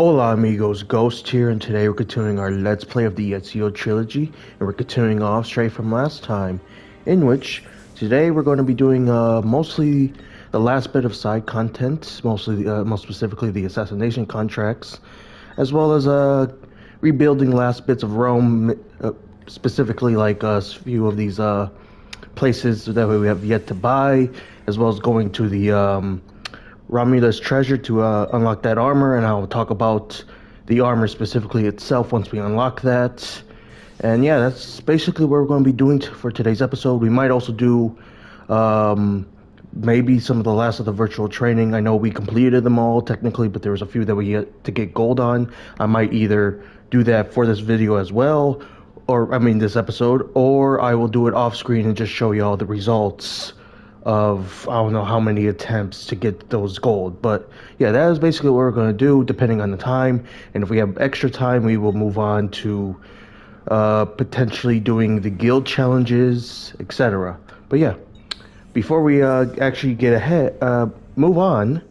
Hola amigos, Ghost here, and today we're continuing our Let's Play of the Ezio Trilogy, and we're continuing off straight from last time, in which today we're going to be doing mostly the last bit of side content, most specifically the Assassination Contracts, as well as rebuilding last bits of Rome, specifically like a few of these places that we have yet to buy, as well as going to the Romulus treasure to unlock that armor, and I'll talk about the armor specifically itself once we unlock that. And yeah, that's basically what we're going to be doing for today's episode. We might also do maybe some of the last of the virtual training. I know we completed them all technically, but there was a few that we had to get gold on. I might either do that for this video as well, or I mean this episode, or I will do it off screen and just show you all the results of I don't know how many attempts to get those gold. But yeah, that is basically what we're going to do depending on the time, and if we have extra time we will move on to potentially doing the guild challenges, etc. But yeah, before we actually get ahead move on,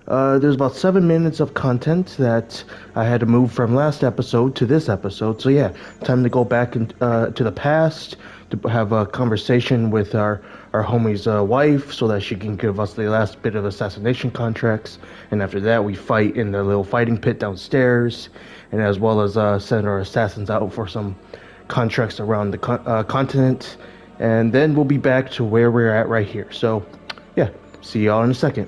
there's about 7 minutes of content that I had to move from last episode to this episode. So yeah, time to go back to the past to have a conversation with our homie's wife so that she can give us the last bit of assassination contracts. And after that, we fight in the little fighting pit downstairs, and as well as send our assassins out for some contracts around the continent. And then we'll be back to where we're at right here. So yeah, see y'all in a second.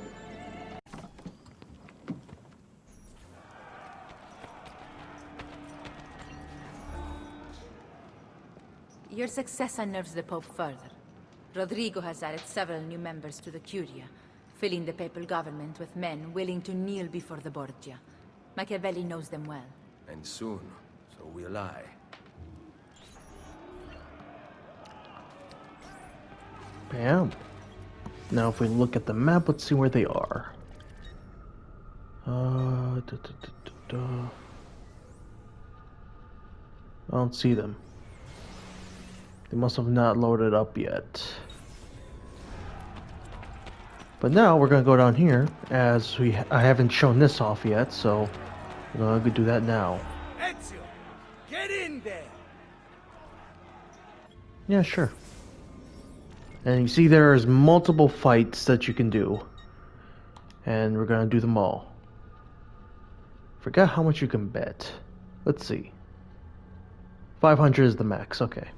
Your success unnerves the Pope further. Rodrigo has added several new members to the Curia, filling the papal government with men willing to kneel before the Borgia. Machiavelli knows them well. And soon, so will I. Bam. Now if we look at the map, let's see where they are. I don't see them. They must have not loaded up yet. But now we're gonna go down here, as I haven't shown this off yet, so we're gonna do that now. Ezio, get in there! Yeah, sure. And you see there's multiple fights that you can do, and we're gonna do them all. Forgot how much you can bet. Let's see. 500 is the max, okay.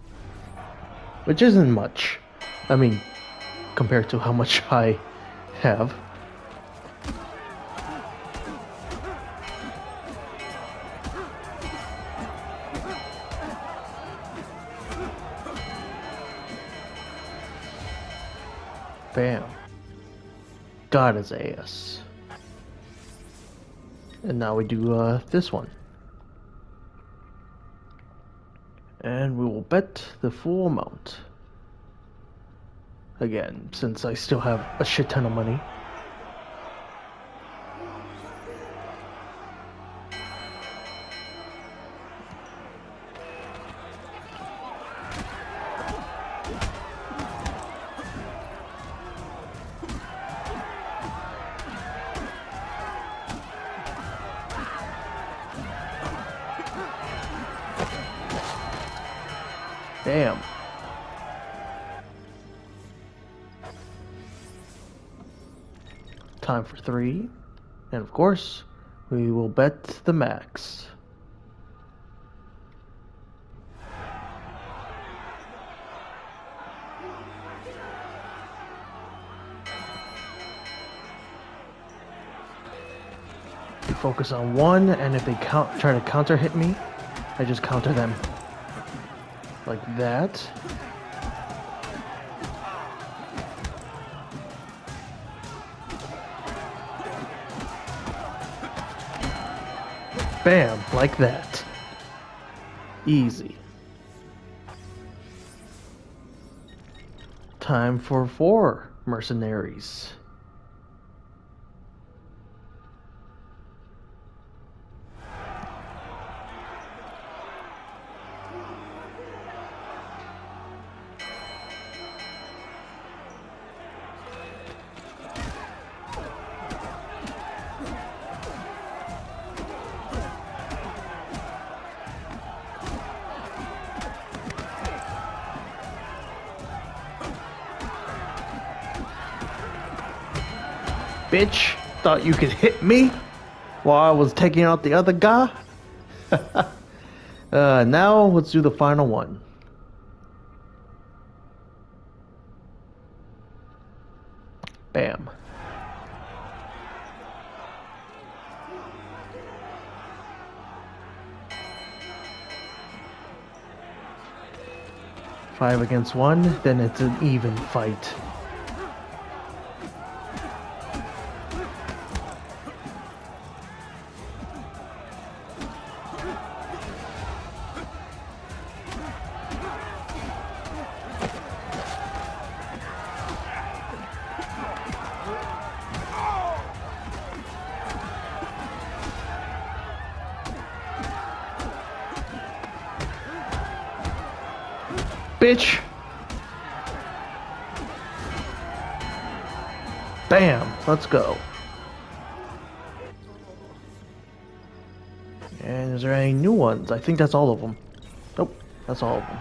Which isn't much. I mean, compared to how much I have. Bam. Got his ass. And now we do this one. And we will bet the full amount. Again, since I still have a shit ton of money. Damn. Time for 3. And of course, we will bet the max. We focus on one, and if they try to counter hit me, I just counter them. Like that. Bam, like that. Easy. Time for 4 mercenaries. bitch. Thought you could hit me while I was taking out the other guy? Now let's do the final one. Bam. Five against one, then it's an even fight. Bitch! Bam! Let's go. And is there any new ones? I think that's all of them. Nope, that's all of them.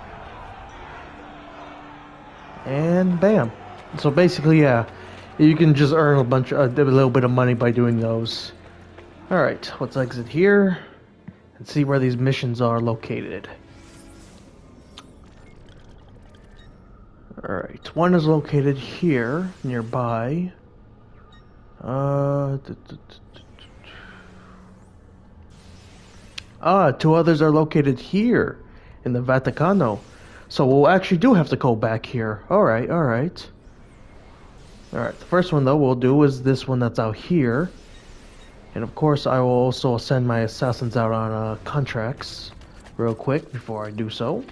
And bam. So basically, yeah, you can just earn a little bit of money by doing those. Alright, let's exit here and see where these missions are located. Alright, one is located here, nearby. Two others are located here, in the Vaticano. So we'll actually do have to go back here. Alright, alright. Alright, the first one though we'll do is this one that's out here. And of course I will also send my assassins out on contracts real quick before I do so.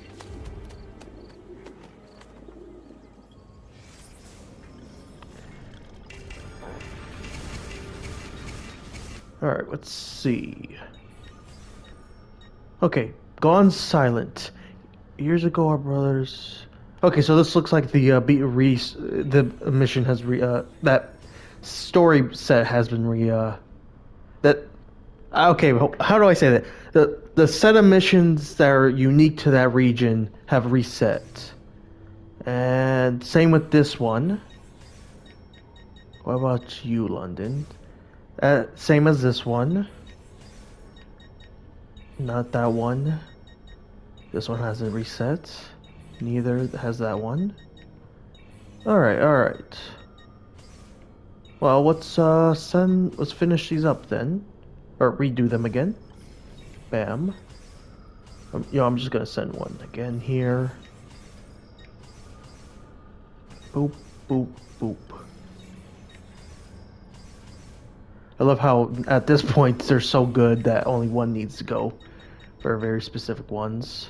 Alright, let's see. Okay, Gone Silent. Years ago, our brothers... Okay, so this looks like the mission has that story set has been okay, how do I say that? The set of missions that are unique to that region have reset. And same with this one. What about you, London? Same as this one. Not that one. This one hasn't reset. Neither has that one. Alright, alright. Well, let's finish these up then. Or redo them again. Bam. I'm just gonna send one again here. Boop, boop, boop. I love how at this point they're so good that only one needs to go for very specific ones.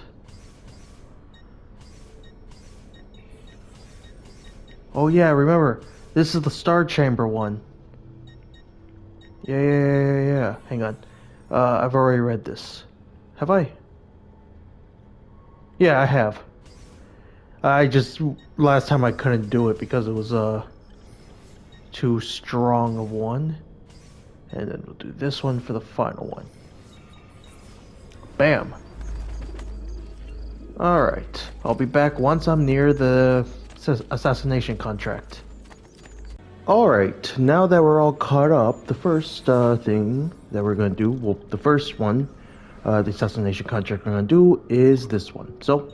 Oh yeah, remember, this is the Star Chamber one. Yeah. Hang on. I've already read this. Have I? Yeah, I have. Last time I couldn't do it because it was too strong of one. And then we'll do this one for the final one. Bam. Alright. I'll be back once I'm near the Assassination Contract. Alright. Now that we're all caught up, the first thing that we're going to do, well, the first one, the Assassination Contract we're going to do is this one. So,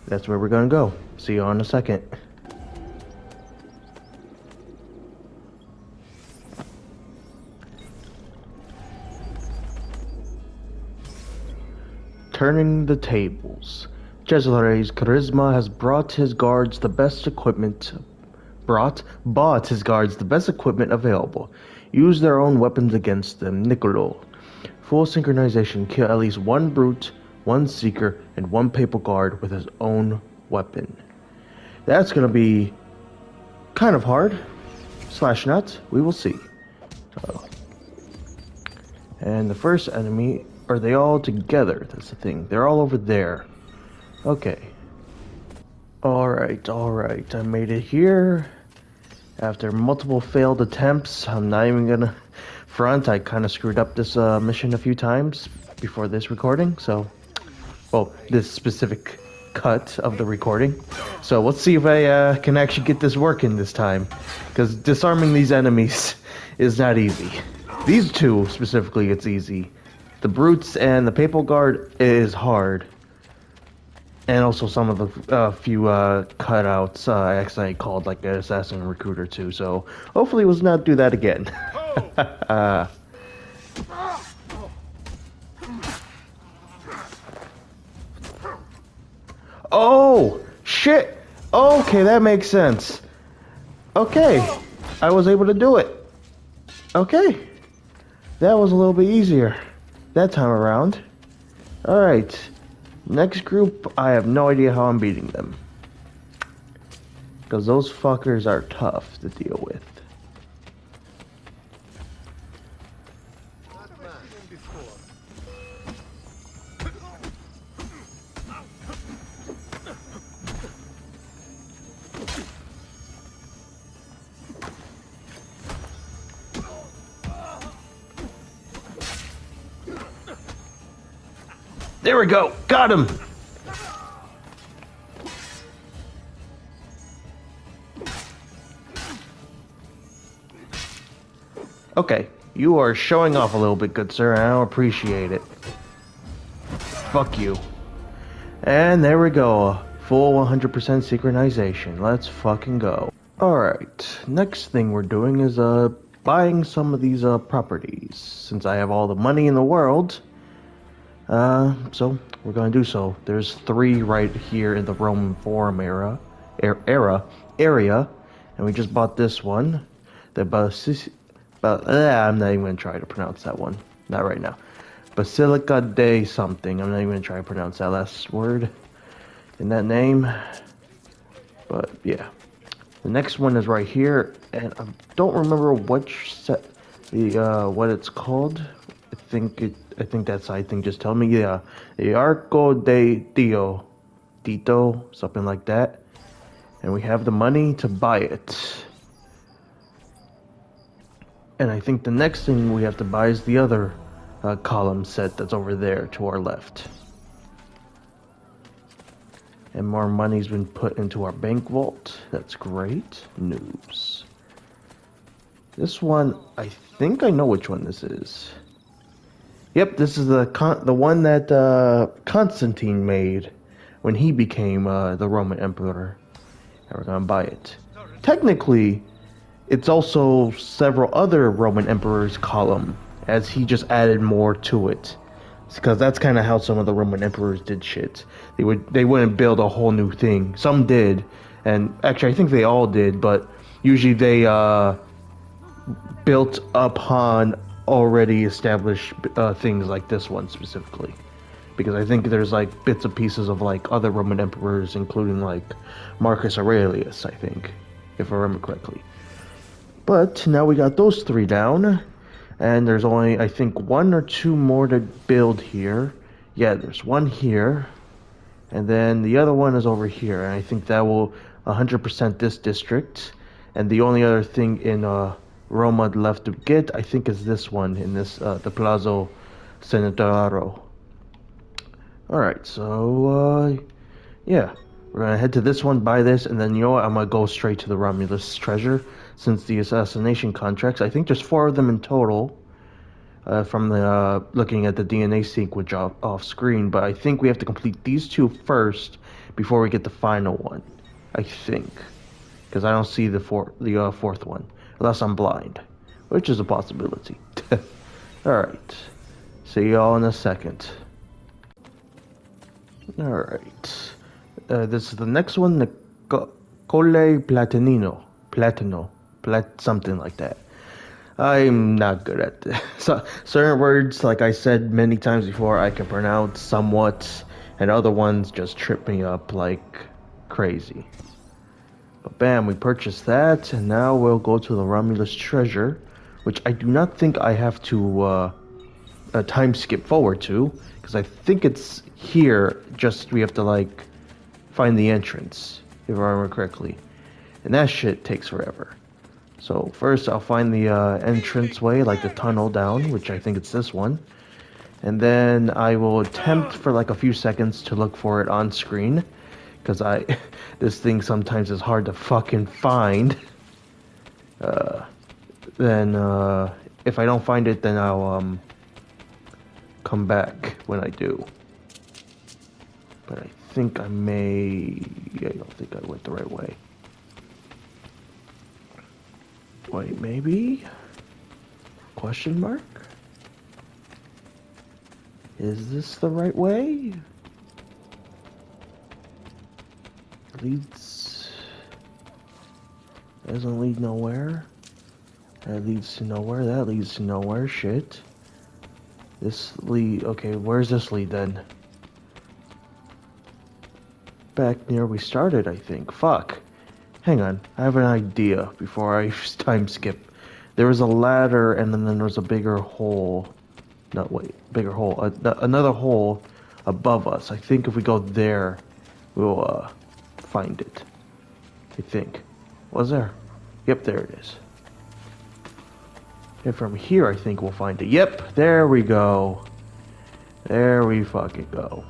that's where we're going to go. See you in a second. Turning the tables. Cesare's charisma has bought his guards the best equipment available. Use their own weapons against them. Niccolo. Full synchronization. Kill at least one brute, one seeker, and one papal guard with his own weapon. That's gonna be kind of hard. / not. We will see. And the first enemy... Are they all together? That's the thing. They're all over there. Okay. Alright. I made it here. After multiple failed attempts, I'm not even gonna front. I kind of screwed up this mission a few times before this recording, so... Well, this specific cut of the recording. So let's see if I can actually get this working this time. Because disarming these enemies is not easy. These two, specifically, it's easy. The Brutes and the Papal Guard is hard. And also some of the few cutouts I accidentally called like an assassin recruiter too. So hopefully we'll not do that again. Oh, shit. Okay, that makes sense. Okay, I was able to do it. Okay, that was a little bit easier that time around. Alright, next group, I have no idea how I'm beating them. Because those fuckers are tough to deal with. There we go. Got him. Okay, you are showing off a little bit, good sir, and I don't appreciate it. Fuck you. And there we go. Full 100% synchronization. Let's fucking go. Alright, next thing we're doing is buying some of these properties. Since I have all the money in the world, so we're gonna do so. There's 3 right here in the Roman Forum area, and we just bought this one. The I'm not even gonna try to pronounce that one. Not right now. Basilica de something. I'm not even gonna try to pronounce that last word in that name. But yeah, the next one is right here, and I don't remember which set what it's called. I think just tell me, yeah, the Arco de Tito, something like that. And we have the money to buy it. And I think the next thing we have to buy is the other column set that's over there to our left. And more money's been put into our bank vault. That's great news. This one, I think I know which one this is. Yep, this is the one that Constantine made when he became the Roman Emperor. And we're gonna buy it. Technically, it's also several other Roman Emperors column, as he just added more to it. Because that's kind of how some of the Roman Emperors did shit. They wouldn't build a whole new thing. Some did, and actually I think they all did, but usually they built upon already established things like this one specifically, because I think there's like bits and pieces of like other Roman emperors, including like Marcus Aurelius, I think, if I remember correctly. But now we got those 3 down, and there's only I think 1 or 2 more to build here. Yeah, there's one here, and then the other one is over here, and I think that will 100% this district. And the only other thing in Roma left to get, I think, is this one in this the Palazzo Senataro. Alright, so yeah, we're gonna head to this one, buy this, and then you know what, I'm gonna go straight to the Romulus treasure, since the Assassination Contracts, I think there's 4 of them in total, from the looking at the DNA sequence off screen, but I think we have to complete these 2 first before we get the final one, I think, because I don't see the fourth one. Unless I'm blind, which is a possibility. Alright. See y'all in a second. Alright. This is the next one, the Colle Platino. Something like that. I'm not good at this. So, certain words, like I said many times before, I can pronounce somewhat, and other ones just trip me up like crazy. But bam, we purchased that, and now we'll go to the Romulus treasure, which I do not think I have to time skip forward to, because I think it's here, just we have to like find the entrance, if I remember correctly. And that shit takes forever. So first I'll find the entrance way, like the tunnel down, which I think it's this one. And then I will attempt for like a few seconds to look for it on screen. because this thing sometimes is hard to fucking find. Then if I don't find it, then I'll come back when I do. But I think I may. I don't think I went the right way. Wait, maybe? Question mark? Is this the right way? Leads... Doesn't lead nowhere. That leads to nowhere. That leads to nowhere. Shit. This lead... Okay, where's this lead then? Back near we started, I think. Fuck. Hang on. I have an idea before I time skip. There was a ladder and then there was a bigger hole. No, wait. Bigger hole. Another hole above us. I think if we go there, we'll find it. I think. Was there? Yep, there it is. And from here, I think we'll find it. Yep, there we go. There we fucking go.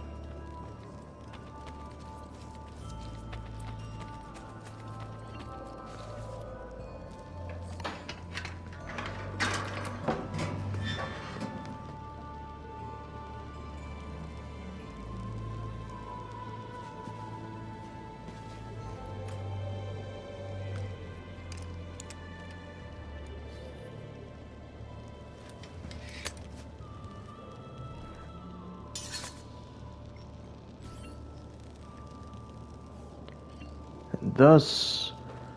Thus,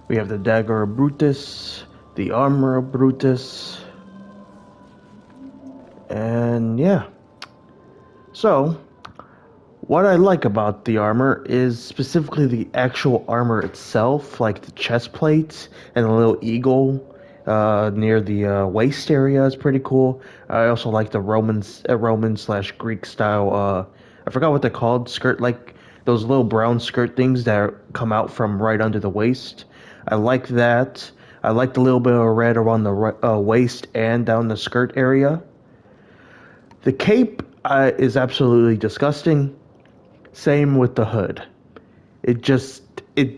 we have the dagger of Brutus, the armor of Brutus, and yeah. So, what I like about the armor is specifically the actual armor itself, like the chest plate and the little eagle near the waist area is pretty cool. I also like the Roman/Greek style. I forgot what they're called. Skirt, like those little brown skirt things that come out from right under the waist. I like that. I like the little bit of red around the waist and down the skirt area. The cape is absolutely disgusting. Same with the hood. It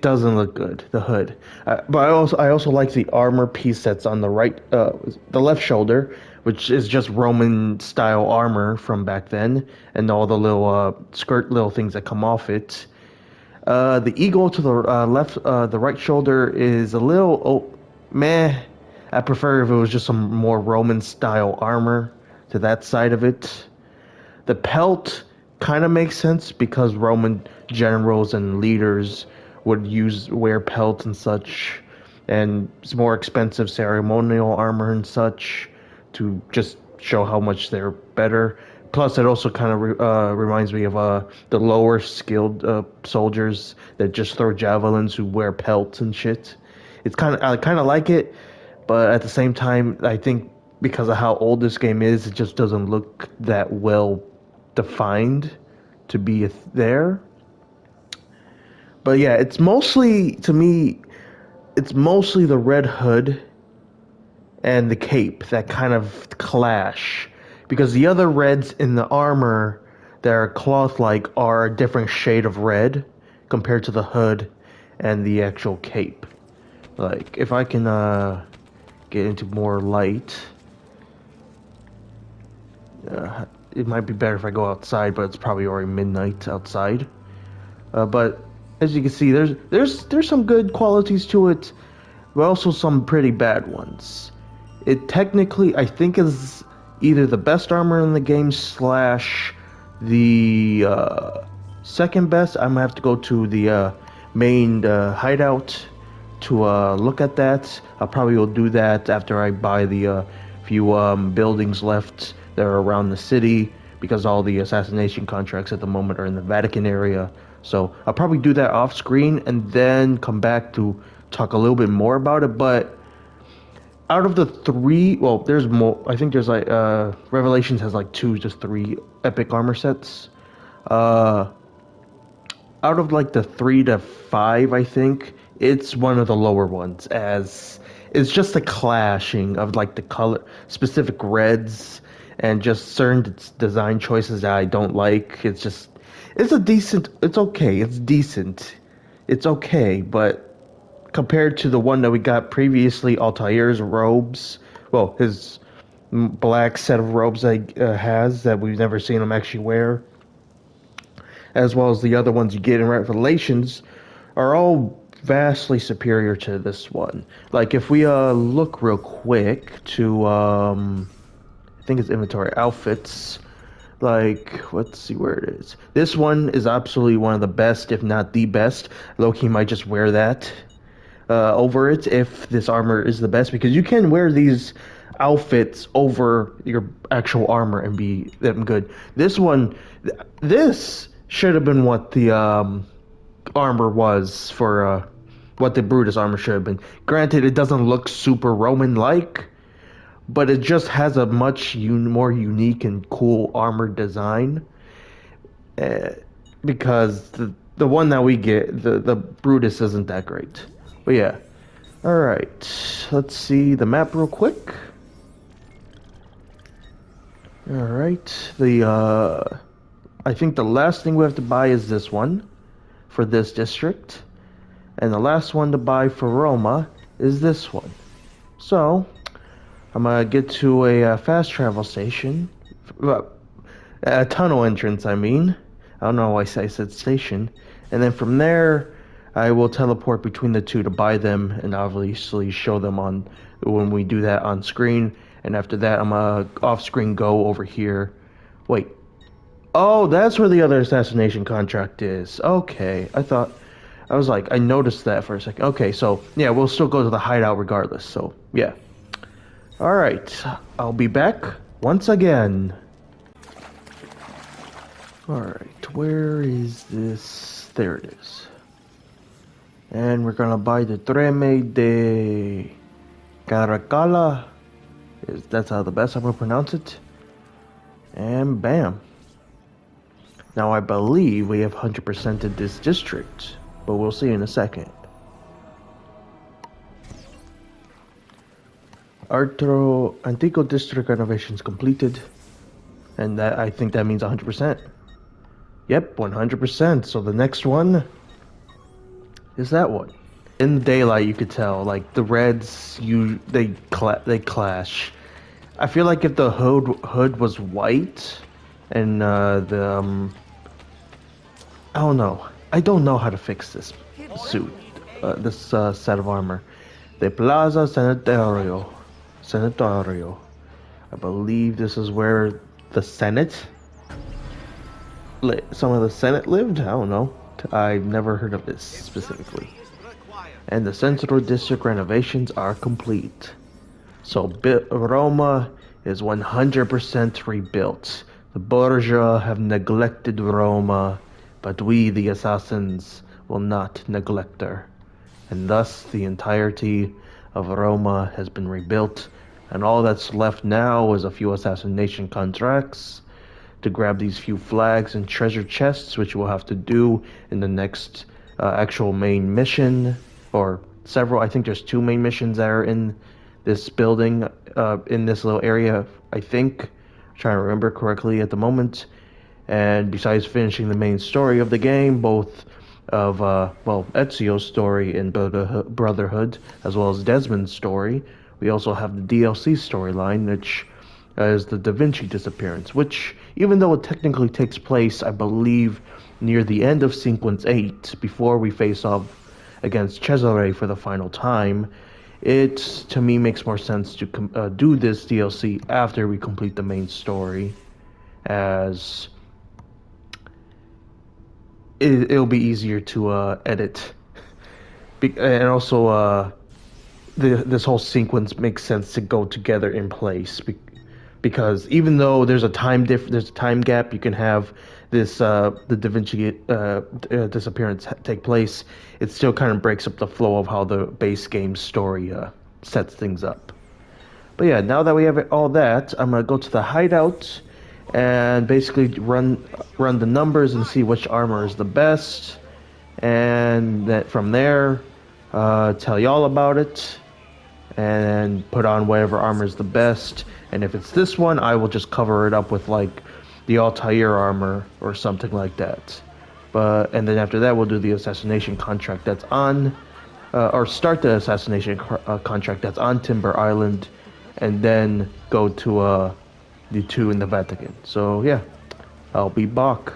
doesn't look good, the hood. But I also like the armor piece that's on the right, the left shoulder, which is just Roman style armor from back then, and all the little little things that come off it. The eagle to the the right shoulder is a little meh. I prefer if it was just some more Roman style armor to that side of it. The pelt kind of makes sense because Roman generals and leaders would wear pelts and such, and it's more expensive ceremonial armor and such to just show how much they're better. Plus, it also kind of reminds me of the lower skilled soldiers that just throw javelins who wear pelts and shit. I kind of like it, but at the same time, I think because of how old this game is, it just doesn't look that well defined to be there. But yeah, it's mostly the red hood and the cape that kind of clash, because the other reds in the armor that are cloth-like are a different shade of red compared to the hood and the actual cape. Like, if I can get into more light, it might be better if I go outside, but it's probably already midnight outside. But as you can see, there's some good qualities to it, but also some pretty bad ones. It technically, I think, is either the best armor in the game / the second best. I'm gonna have to go to the main hideout to look at that. I probably will do that after I buy the few buildings left that are around the city, because all the assassination contracts at the moment are in the Vatican area. So I'll probably do that off screen and then come back to talk a little bit more about it. But out of the three, well, there's more. I think there's like Revelations has like just 3 epic armor sets. Out of like the 3 to 5, I think it's one of the lower ones, as it's just a clashing of like the color, specific reds and just certain design choices that I don't like. It's okay. It's decent. It's okay, but compared to the one that we got previously, Altair's robes, well, his black set of robes that he has that we've never seen him actually wear, as well as the other ones you get in Revelations, are all vastly superior to this one. Like if we look real quick to I think it's inventory outfits. Like, let's see where it is. This one is absolutely one of the best, if not the best. Loki might just wear that over it if this armor is the best, because you can wear these outfits over your actual armor and be them good. This should have been what the armor was for what the Brutus armor should have been. Granted, it doesn't look super Roman-like, but it just has a much more unique and cool armor design. Because the one that we get, the Brutus isn't that great. But yeah. Alright. Let's see the map real quick. Alright. I think the last thing we have to buy is this one for this district. And the last one to buy for Roma is this one. So, I'm gonna get to a fast travel station. A tunnel entrance, I mean. I don't know why I said station. And then from there, I will teleport between the two to buy them and obviously show them on when we do that on screen. And after that, I'm gonna off screen go over here. Wait. Oh, that's where the other assassination contract is. Okay. I was like, I noticed that for a second. Okay, so yeah, we'll still go to the hideout regardless. So yeah. Alright. I'll be back once again. Alright, where is this? There it is. And we're gonna buy the Treme de Caracalla. That's how the best I'm gonna pronounce it. And bam. Now I believe we have 100%ed this district, but we'll see in a second. Antico district renovations completed. And that, I think that means 100%. Yep, 100%. So the next one is that one. In the daylight, you could tell, like the reds, they clash. I feel like if the hood was white, and I don't know how to fix this suit, this set of armor. The Plaza Sanitario. I believe this is where the Senate, some of the Senate lived. I don't know. I've never heard of this specifically. And the Central District renovations are complete. So Roma is 100% rebuilt. The Borgia have neglected Roma, but we, the assassins, will not neglect her. And thus the entirety of Roma has been rebuilt, and all that's left now is a few assassination contracts to grab these few flags and treasure chests, which we'll have to do in the next actual main mission, or several. I think there's 2 main missions that are in this building, in this little area, I think. I'm trying to remember correctly at the moment. And besides finishing the main story of the game, both of, Ezio's story in Brotherhood, as well as Desmond's story, we also have the DLC storyline, which is the Da Vinci disappearance, which, even though it technically takes place, I believe, near the end of Sequence 8, before we face off against Cesare for the final time, it, to me, makes more sense to do this DLC after we complete the main story, as it'll be easier to edit. And also, this whole sequence makes sense to go together in place, because even though there's a time gap, you can have this the Da Vinci disappearance take place. It still kind of breaks up the flow of how the base game story sets things up. But yeah, now that we have all that, I'm gonna go to the hideout and basically run the numbers and see which armor is the best, and then from there tell y'all about it. and put on whatever armor is the best. And if it's this one, I will just cover it up with like the Altair armor or something like that. And then after that, we'll do the assassination contract that's on, or start the assassination contract that's on Timber Island, and then go to the two in the Vatican. So yeah, I'll be back.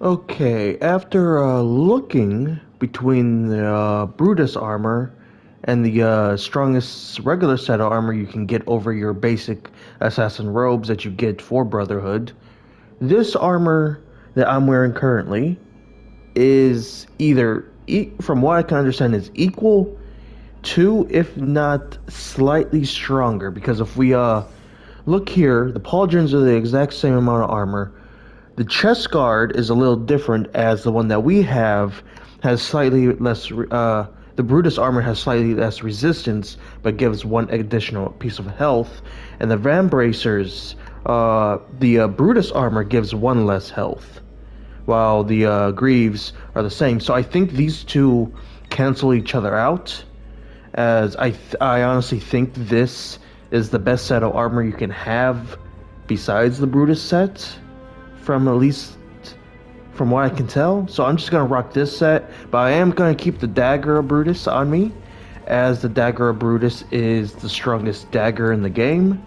Okay, after looking between the Brutus armor and the strongest regular set of armor you can get over your basic assassin robes that you get for Brotherhood, this armor that I'm wearing currently is either, from what I can understand, is equal to, if not slightly stronger. Because if we look here, the pauldrons are the exact same amount of armor. The chest guard is a little different, as the one that we have has slightly less. The Brutus armor has slightly less resistance, but gives one additional piece of health. And the Van Bracers, the Brutus armor gives one less health, while the Glyphs are the same. So I think these two cancel each other out, as I honestly think this is the best set of armor you can have besides the Brutus set, from at least from what I can tell. So I'm just gonna rock this set, but I am gonna keep the Dagger of Brutus on me, as the Dagger of Brutus is the strongest dagger in the game.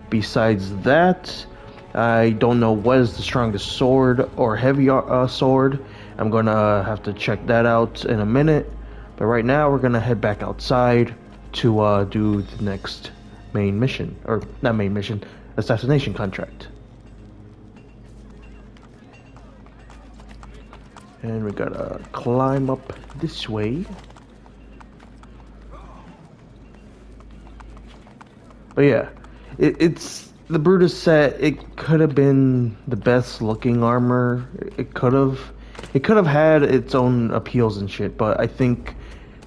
Besides that, I don't know what is the strongest sword or heavy sword. I'm gonna have to check that out in a minute. But right now, we're gonna head back outside to do the next main mission, or not main mission, assassination contract. And we gotta climb up this way. But yeah, it's the Brutus set. It could have been the best looking armor. It could have had its own appeals and shit, but I think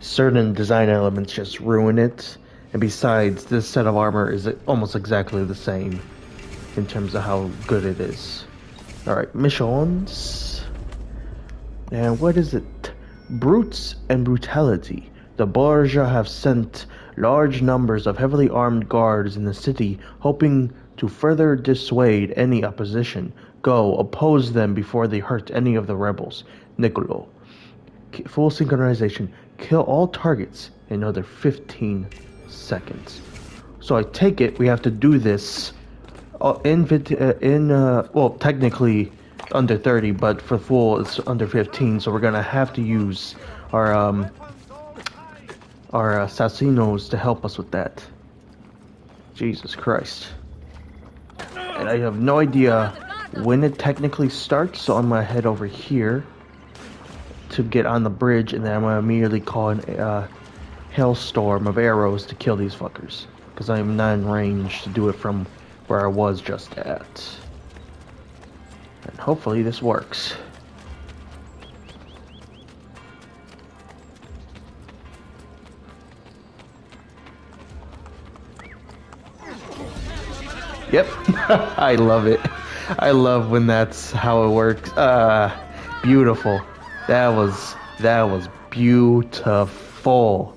certain design elements just ruin it. And besides, this set of armor is almost exactly the same in terms of how good it is. Alright, missions. And what is it? Brutes and Brutality. The Borgia have sent large numbers of heavily armed guards in the city, hoping to further dissuade any opposition. Go, oppose them before they hurt any of the rebels. Niccolo. Full synchronization. Kill all targets in another 15 seconds. So I take it we have to do this well, technically under 30, but for full it's under 15, so we're gonna have to use our assassinos to help us with that. Jesus Christ. And I have no idea when it technically starts, so I'm gonna head over here to get on the bridge, and then I'm gonna immediately call an hailstorm of arrows to kill these fuckers, because I am not in range to do it from where I was just at. And hopefully this works. Yep. I love it. I love when that's how it works. Beautiful. That was beautiful.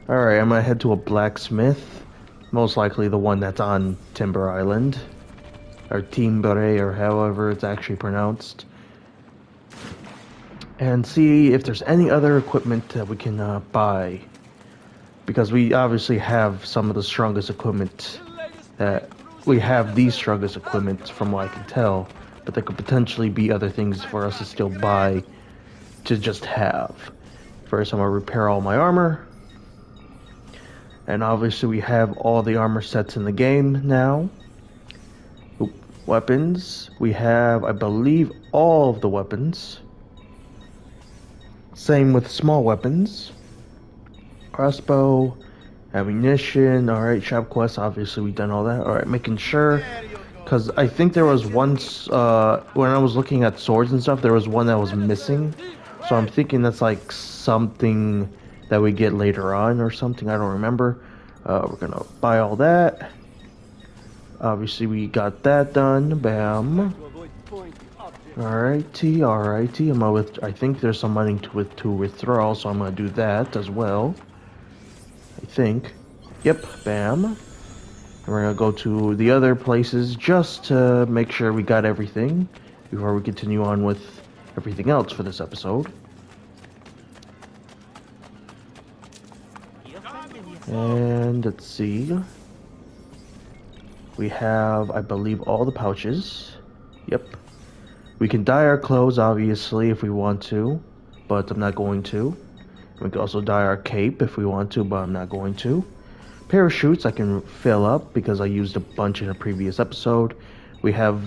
Alright, I'm gonna head to a blacksmith. Most likely the one that's on Timber Island. Or Timbre, or however it's actually pronounced. And see if there's any other equipment that we can buy. Because we obviously have some of the strongest equipment. We have the strongest equipment from what I can tell. But there could potentially be other things for us to still buy to just have. First, I'm going to repair all my armor. And obviously we have all the armor sets in the game now. Weapons. We have, I believe, all of the weapons. Same with small weapons. Crossbow, ammunition. Alright, shop quests. Obviously we've done all that. Alright, making sure. Because I think there was once, when I was looking at swords and stuff, there was one that was missing. So I'm thinking that's like something that we get later on or something. I don't remember. We're gonna buy all that. Obviously we got that done. Bam. Alrighty. I think there's some money to withdraw, so I'm gonna do that as well. I think. Yep, bam. And we're gonna go to the other places just to make sure we got everything before we continue on with everything else for this episode. And let's see. We have, I believe, all the pouches. Yep. We can dye our clothes, obviously, if we want to, but I'm not going to. We can also dye our cape if we want to, but I'm not going to. Parachutes I can fill up because I used a bunch in a previous episode. We have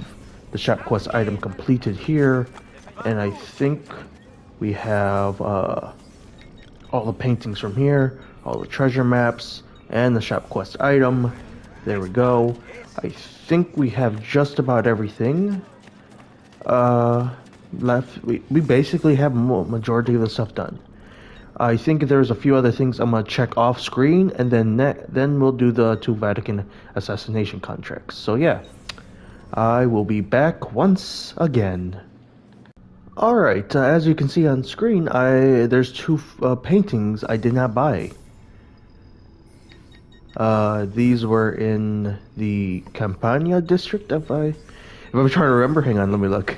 the shop quest item completed here, and I think we have all the paintings from here, all the treasure maps, and the shop quest item. There we go. I think we have just about everything left. We basically have majority of the stuff done. I think there's a few other things I'm gonna check off screen, and then we'll do the 2 Vatican assassination contracts. So yeah, I will be back once again. Alright, as you can see on screen, there's 2 paintings I did not buy. These were in the Campania district, if I'm trying to remember. Hang on, let me look.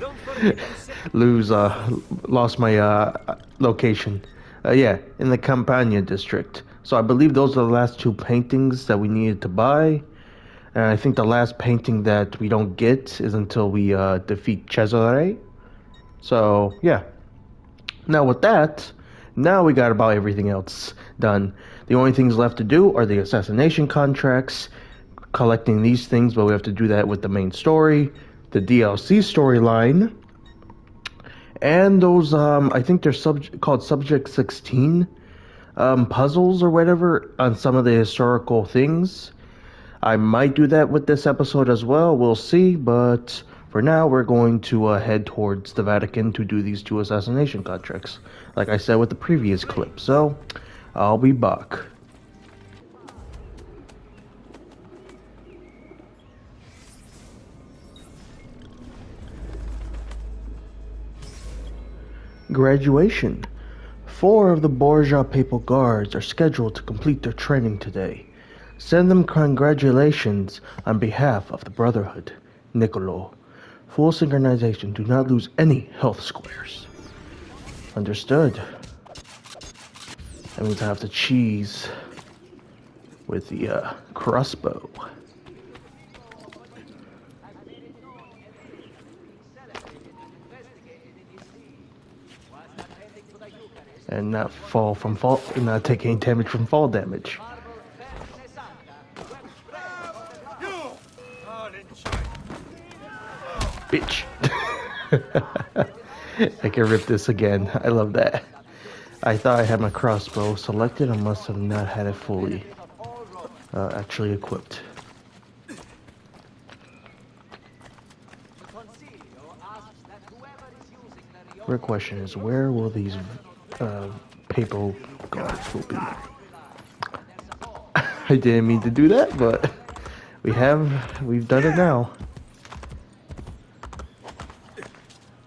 Lost my location. Yeah, in the Campania district. So I believe those are the last 2 paintings that we needed to buy. And I think the last painting that we don't get is until we defeat Cesare. So, yeah. Now with that, now we got about everything else done. The only things left to do are the assassination contracts, collecting these things, but we have to do that with the main story, the DLC storyline, and those, I think they're called Subject 16 puzzles or whatever on some of the historical things. I might do that with this episode as well, we'll see, but for now we're going to head towards the Vatican to do these 2 assassination contracts, like I said with the previous clip, so I'll be back. Graduation. 4 of the Borgia papal guards are scheduled to complete their training today. Send them congratulations on behalf of the Brotherhood. Niccolo. Full synchronization. Do not lose any health squares. Understood. That means I have to cheese with the crossbow. And not not take any damage from fall damage. Bitch. I can rip this again. I love that. I thought I had my crossbow selected. I must have not had it fully actually equipped. Real question is, where will these papal guards will be? I didn't mean to do that, but we've done it now.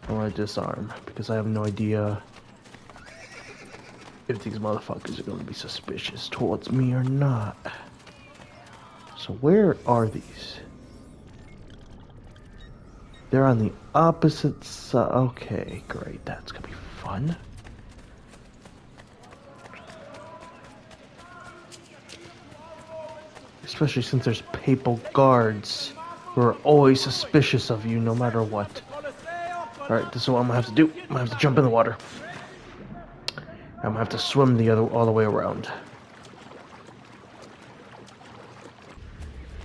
I want to disarm because I have no idea if these motherfuckers are going to be suspicious towards me or not. So where are these? They're on the opposite side. Okay, great. That's going to be fun. Especially since there's papal guards who are always suspicious of you no matter what. Alright, this is what I'm gonna have to do. I'm gonna have to jump in the water. I'm gonna have to swim all the way around.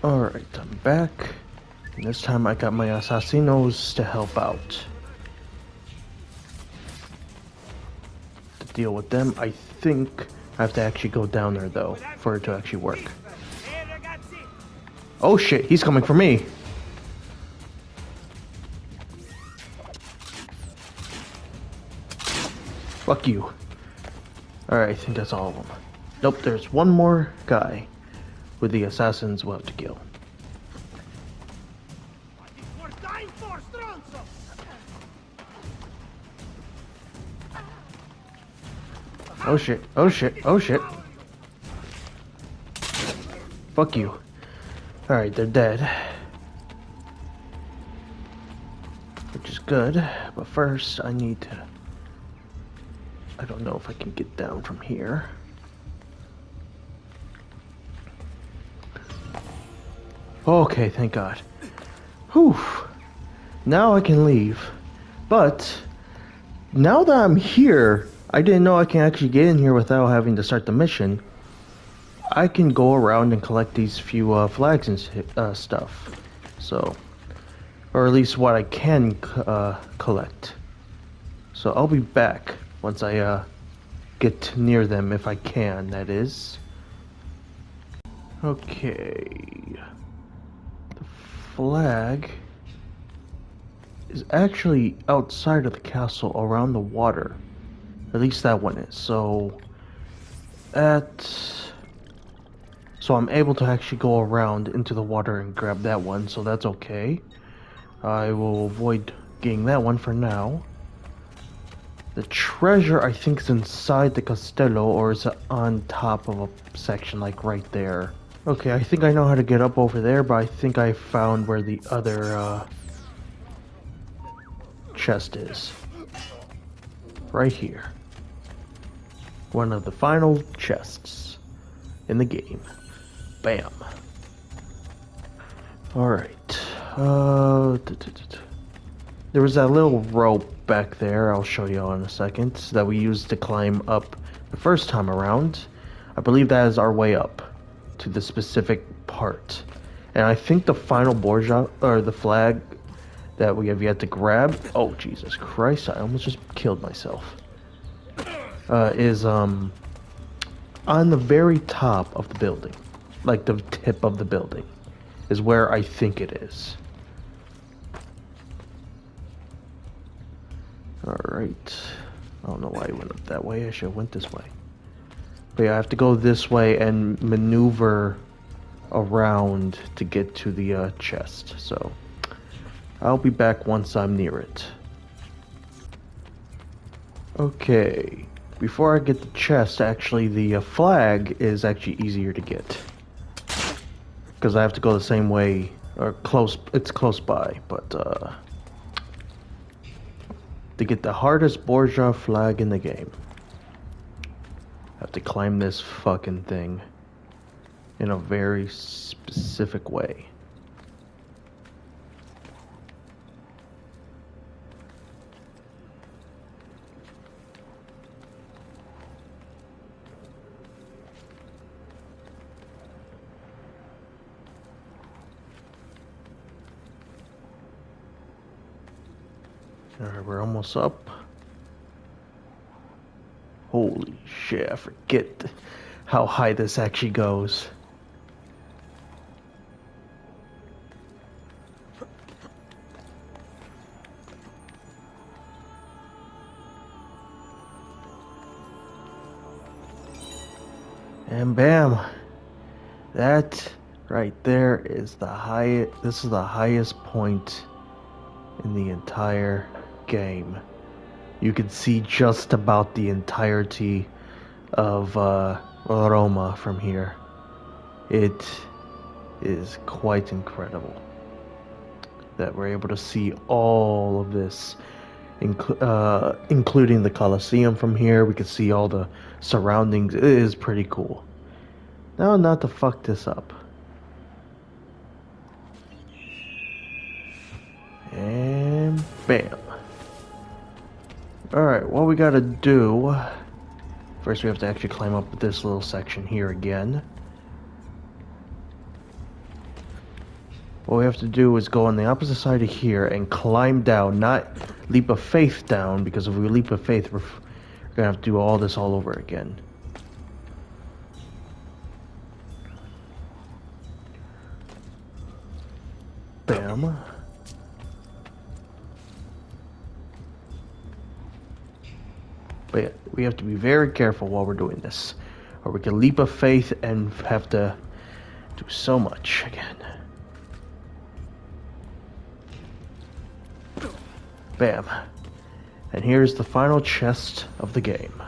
Alright, I'm back. And this time I got my assassinos to help out. To deal with them, I think I have to actually go down there though, for it to actually work. Oh shit, he's coming for me. Fuck you. Alright, I think that's all of them. Nope, there's one more guy with the assassins we'll have to kill. Oh shit, oh shit, oh shit. Fuck you. Alright, they're dead. Which is good. But first, I need to... I don't know if I can get down from here. Okay, thank God. Whew. Now I can leave. But, now that I'm here, I didn't know I can actually get in here without having to start the mission. I can go around and collect these few flags and stuff. So, or at least what I can collect. So I'll be back once I get near them, if I can, that is. Okay. The flag is actually outside of the castle around the water. At least that one is. So I'm able to actually go around into the water and grab that one, so that's okay. I will avoid getting that one for now. The treasure, I think, is inside the castello, or is it on top of a section, like right there? Okay, I think I know how to get up over there, but I think I found where the other chest is. Right here. One of the final chests in the game. Bam. Alright. There was that little rope back there, I'll show you in a second, that we used to climb up the first time around. I believe that is our way up to the specific part. And I think the final Borgia, or the flag that we have yet to grab, oh Jesus Christ, I almost just killed myself, is on the very top of the building. Like the tip of the building is where I think it is. Alright. I don't know why I went up that way. I should have went this way. But yeah, I have to go this way and maneuver around to get to the chest. So I'll be back once I'm near it. Okay. Before I get the chest, actually the flag is actually easier to get. Because I have to go the same way, or it's close by, but to get the hardest Borgia flag in the game, I have to climb this fucking thing in a very specific way. Alright, we're almost up. Holy shit, I forget how high this actually goes. And bam! That right there is the highest. This is the highest point in the entire game. You can see just about the entirety of Roma from here. It is quite incredible that we're able to see all of this, including the Colosseum from here. We can see all the surroundings. It is pretty cool. Now, not to fuck this up. And bam. Alright, what we gotta do... First we have to actually climb up this little section here again. What we have to do is go on the opposite side of here and climb down, not leap of faith down, because if we leap of faith, we're gonna have to do all this all over again. Bam. But yeah, we have to be very careful while we're doing this, or we can leap of faith and have to do so much again. Bam. And here's the final chest of the game.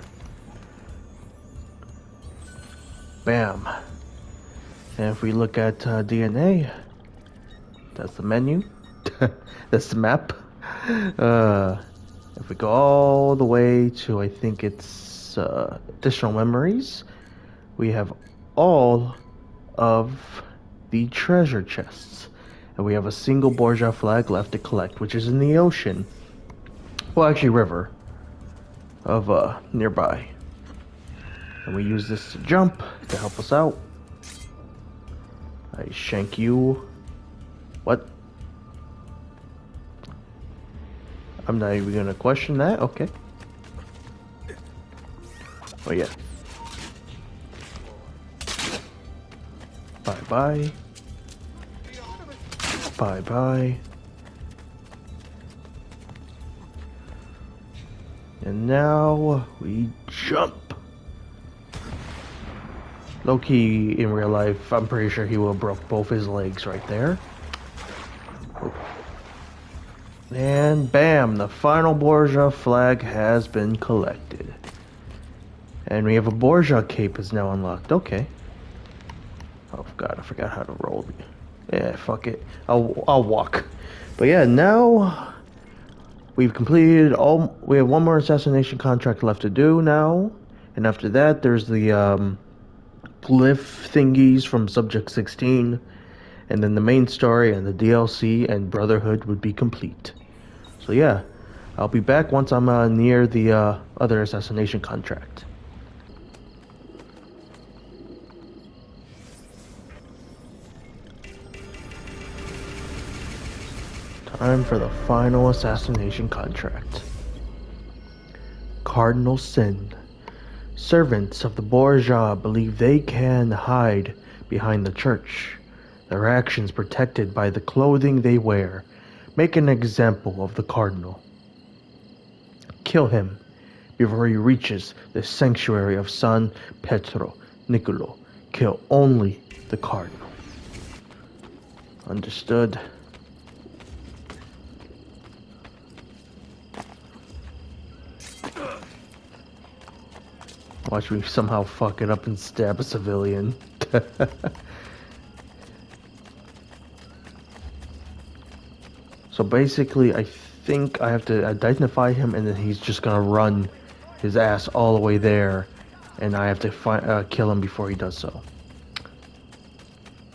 Bam. And if we look at DNA, that's the menu. That's the map. If we go all the way to, I think it's additional memories, we have all of the treasure chests. And we have a single Borgia flag left to collect, which is in the ocean. Well, actually, river of nearby. And we use this to jump to help us out. I shank you. What? I'm not even gonna question that. Okay. Oh yeah. Bye bye. Bye bye. And now we jump. Low-key, in real life, I'm pretty sure he would have broke both his legs right there. And bam, the final Borgia flag has been collected. And we have a Borgia cape is now unlocked. Okay. Oh god, I forgot how to roll. Yeah, fuck it. I'll walk. But yeah, now we've completed all. We have one more assassination contract left to do now, and after that, there's the glyph thingies from Subject 16, and then the main story and the DLC and Brotherhood would be complete. So yeah, I'll be back once I'm near the other assassination contract. Time for the final assassination contract. Cardinal Sin. Servants of the Borgia believe they can hide behind the church, their actions protected by the clothing they wear. Make an example of the Cardinal. Kill him before he reaches the sanctuary of San Pietro Nicolo. Kill only the Cardinal. Understood. Watch me somehow fuck it up and stab a civilian. So basically, I think I have to identify him, and then he's just gonna run his ass all the way there, and I have to kill him before he does so.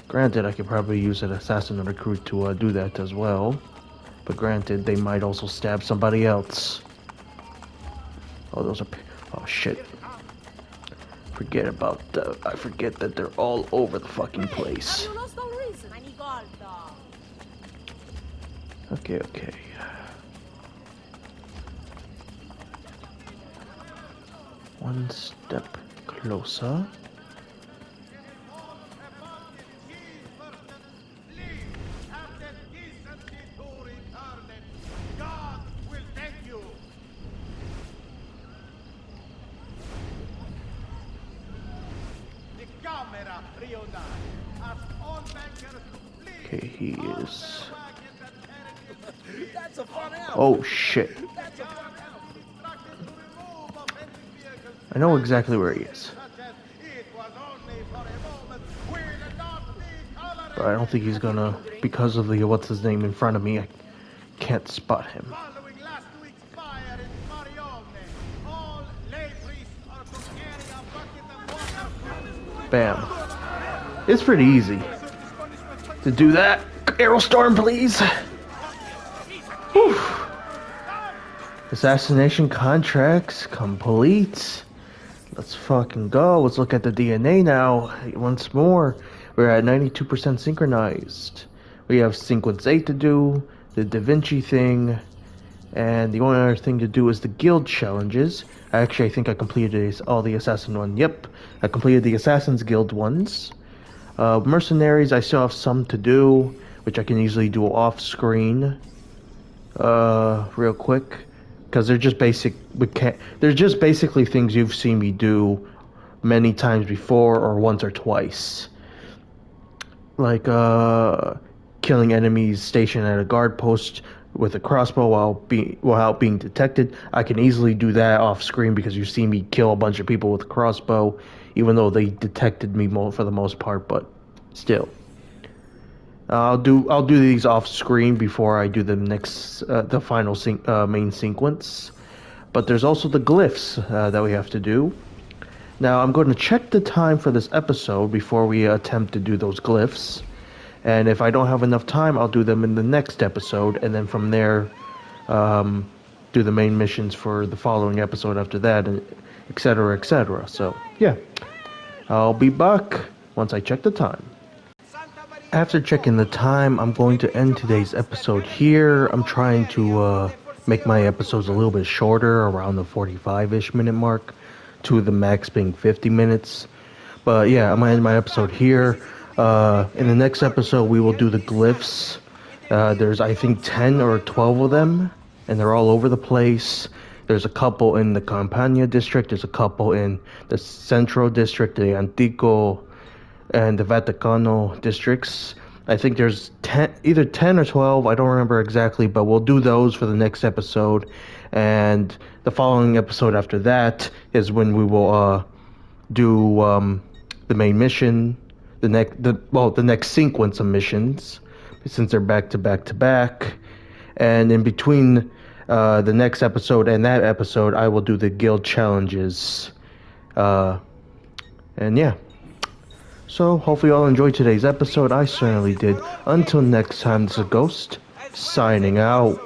Granted, I could probably use an assassin recruit to do that as well, but granted, they might also stab somebody else. Oh, those are... oh shit. Forget about the... I forget that they're all over the fucking place. Okay, okay. One step closer. Okay, he is... oh shit. I know exactly where he is. But I don't think he's gonna, because of the what's his name in front of me, I can't spot him. Bam. It's pretty easy to do that. Arrow storm, please. Whew. Assassination contracts complete. Let's fucking go. Let's look at the DNA now. Once more. We're at 92% synchronized. We have sequence 8 to do, the Da Vinci thing, and the only other thing to do is the guild challenges. Actually, I think I completed all the assassin one. Yep, I completed the Assassin's Guild ones. Mercenaries, I still have some to do, which I can easily do off screen. Real quick, because they're just basic. They're just basically things you've seen me do many times before, or once or twice. Like killing enemies stationed at a guard post with a crossbow without being detected. I can easily do that off screen because you see me kill a bunch of people with a crossbow, even though they detected me for the most part. But still. I'll do these off screen before I do the next the final main sequence. But there's also the glyphs that we have to do. Now I'm going to check the time for this episode before we attempt to do those glyphs. And if I don't have enough time, I'll do them in the next episode, and then from there, do the main missions for the following episode after that, and etc. etc. So yeah, I'll be back once I check the time. After checking the time, I'm going to end today's episode here. I'm trying to make my episodes a little bit shorter, around the 45-ish minute mark, to the max being 50 minutes. But yeah, I'm going to end my episode here. In the next episode, we will do the glyphs. There's, I think, 10 or 12 of them, and they're all over the place. There's a couple in the Campania district, there's a couple in the Centro district, the Antico, and the Vaticano districts. I think there's either 10 or 12, I don't remember exactly, but we'll do those for the next episode. And the following episode after that is when we will do the main mission, the next sequence of missions, since they're back to back to back. And in between the next episode and that episode, I will do the guild challenges. And yeah. So, hopefully you all enjoyed today's episode. I certainly did. Until next time, this is Ghost, signing out.